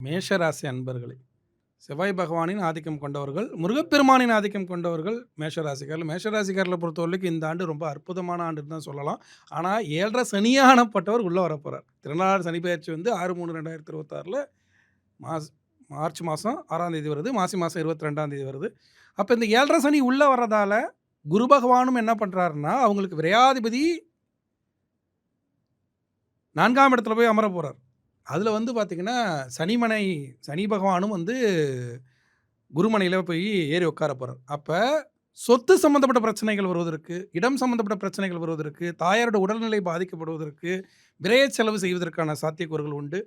மேஷராசி அன்பர்களே, செவ்வாய் பகவானின் ஆதிக்கம் கொண்டவர்கள், முருகப்பெருமானின் ஆதிக்கம் கொண்டவர்கள் மேஷராசிக்காரர்கள். மேஷராசிக்காரர்களை பொறுத்தவரைக்கும் இந்த ஆண்டு ரொம்ப அற்புதமான ஆண்டுன்னு தான் சொல்லலாம். ஆனால் 7.5 சனியானப்பட்டவர் உள்ளே வரப்போகிறார். திருநாள் சனி பெயர்ச்சி வந்து 6/3/2026 மார்ச் மாதம் 6ஆம் தேதி வருது. மாசி மாதம் 22ஆம் தேதி வருது. அப்போ இந்த 7.5 சனி உள்ளே வர்றதால குரு பகவானும் என்ன பண்ணுறாருன்னா, அவங்களுக்கு விரையாதிபதி 4ஆம் இடத்துல போய் அமர போகிறார். அதில் வந்து பார்த்திங்கன்னா சனி பகவானும் வந்து குருமனையில் போய் ஏறி உட்கார போகிறார். அப்போ சொத்து சம்மந்தப்பட்ட பிரச்சனைகள் வருவதற்கு, இடம் சம்மந்தப்பட்ட பிரச்சனைகள் வருவதற்கு, தாயாரோட உடல்நிலை பாதிக்கப்படுவதற்கு, விரைய செலவு செய்வதற்கான சாத்தியக்கூறுகள் உண்டு.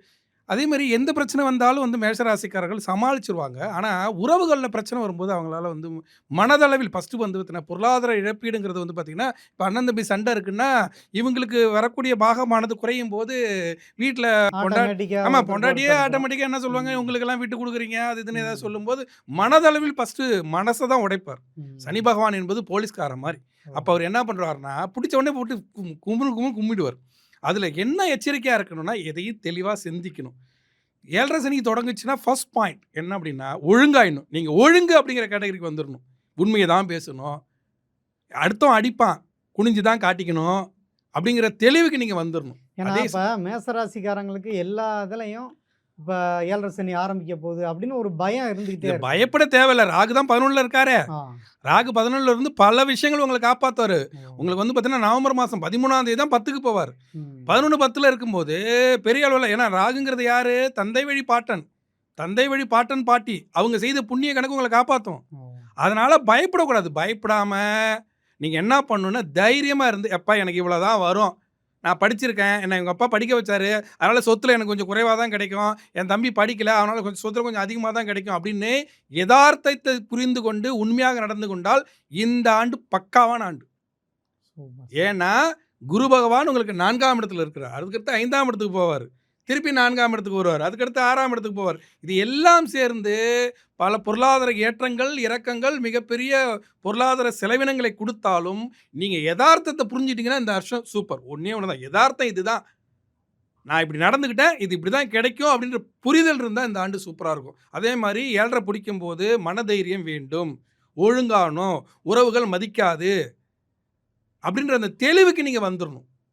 அதே மாதிரி எந்த பிரச்சனை வந்தாலும் வந்து மேஷராசிக்காரர்கள் சமாளிச்சிருவாங்க. ஆனால் உறவுகளில் பிரச்சனை வரும்போது அவங்களால வந்து மனதளவில் ஃபஸ்ட்டு வந்து பொருளாதார இழப்பீடுங்கிறது வந்து பார்த்திங்கன்னா, இப்போ அண்ணன் தம்பி சண்டை இருக்குன்னா இவங்களுக்கு வரக்கூடிய பாகமானது குறையும் போது வீட்டில் பொண்டாட்டியே ஆட்டோமேட்டிக்காக என்ன சொல்லுவாங்க, உங்களுக்கெல்லாம் விட்டு கொடுக்குறீங்க அது இதுன்னு ஏதாவது சொல்லும்போது மனதளவில் ஃபஸ்ட்டு மனசை தான் உடைப்பார். சனி பகவான் என்பது போலீஸ்காரன் மாதிரி. அப்போ அவர் என்ன பண்ணுறாருன்னா பிடிச்ச உடனே போட்டு கும்பிடுவார். அதில் என்ன எச்சரிக்கையாக இருக்கணும்னா, எதையும் தெளிவாக சிந்திக்கணும். 7.5 சனிக்கு தொடங்குச்சுன்னா ஃபர்ஸ்ட் பாயிண்ட் என்ன அப்படின்னா, ஒழுங்காயிடணும். நீங்கள் ஒழுங்கு அப்படிங்கிற கேட்டகரிக்கு வந்துடணும். உண்மையை தான் பேசணும், அடுத்தவன் அடிப்பான் குனிஞ்சு தான் காட்டிக்கணும் அப்படிங்கிற தெளிவுக்கு நீங்கள் வந்துடணும். ஏன்னா இப்போ மேசராசிக்காரங்களுக்கு எல்லா இதுலையும் இப்போ 7.5 சனி ஆரம்பிக்க போகுது அப்படின்னு ஒரு பயம் இருந்துகிட்டே இருக்கு. பயப்பட தேவையில்லை. ராகு தான் 11ல் இருக்காரு. ராகு 11ல் இருந்து பல விஷயங்கள் உங்களை காப்பாற்றுவார். உங்களுக்கு வந்து பார்த்தீங்கன்னா நவம்பர் மாதம் 13ஆம் தேதி தான் 10க்கு போவார். 11-10ல் இருக்கும்போது பெரிய அளவில், ஏன்னா ராகுங்கிறது யாரு, தந்தை வழி பாட்டன், தந்தை வழி பாட்டன் பாட்டி அவங்க செய்த புண்ணிய கணக்கு உங்களை காப்பாற்றும். அதனால பயப்படக்கூடாது. பயப்படாம நீங்கள் என்ன பண்ணணும்னா தைரியமாக இருந்து, எப்பா எனக்கு இவ்வளோதான் வரும், நான் படிச்சிருக்கேன், என்னை எங்கள் அப்பா படிக்க வச்சாரு, அதனால் சொத்தில் எனக்கு கொஞ்சம் குறைவாக தான் கிடைக்கும், என் தம்பி படிக்கலை அதனால் கொஞ்சம் சொத்தில் கொஞ்சம் அதிகமாக தான் கிடைக்கும் அப்படின்னு யதார்த்தத்தை புரிந்து கொண்டு உண்மையாக நடந்து கொண்டால் இந்த ஆண்டு பக்காவான ஆண்டு. ஏன்னா குரு பகவான் உங்களுக்கு 4ஆம் இடத்துல இருக்கிறார். அதுக்கடுத்து 5ஆம் இடத்துக்கு போவார், திருப்பி 4ஆம் இடத்துக்கு வருவார், அதுக்கடுத்து 6ஆம் இடத்துக்கு போவார். இது எல்லாம் சேர்ந்து பல பொருளாதார ஏற்றங்கள் இறக்கங்கள் மிகப்பெரிய பொருளாதார செலவினங்களை கொடுத்தாலும் நீங்கள் யதார்த்தத்தை புரிஞ்சிட்டிங்கன்னா இந்த வருஷம் சூப்பர். ஒன்றே ஒன்று தான் யதார்த்தம், இதுதான் நான் இப்படி நடந்துக்கிட்டேன், இது இப்படி தான் கிடைக்கும் அப்படின்ற புரிதல் இருந்தால் இந்த ஆண்டு சூப்பராக இருக்கும். அதே மாதிரி 7.5 பிடிக்கும் போது மனதைரியம் வேண்டும், ஒழுங்கானோ உறவுகள் மதிக்காது அப்படின்ற அந்த தெளிவுக்கு நீங்கள் வந்துடணும்.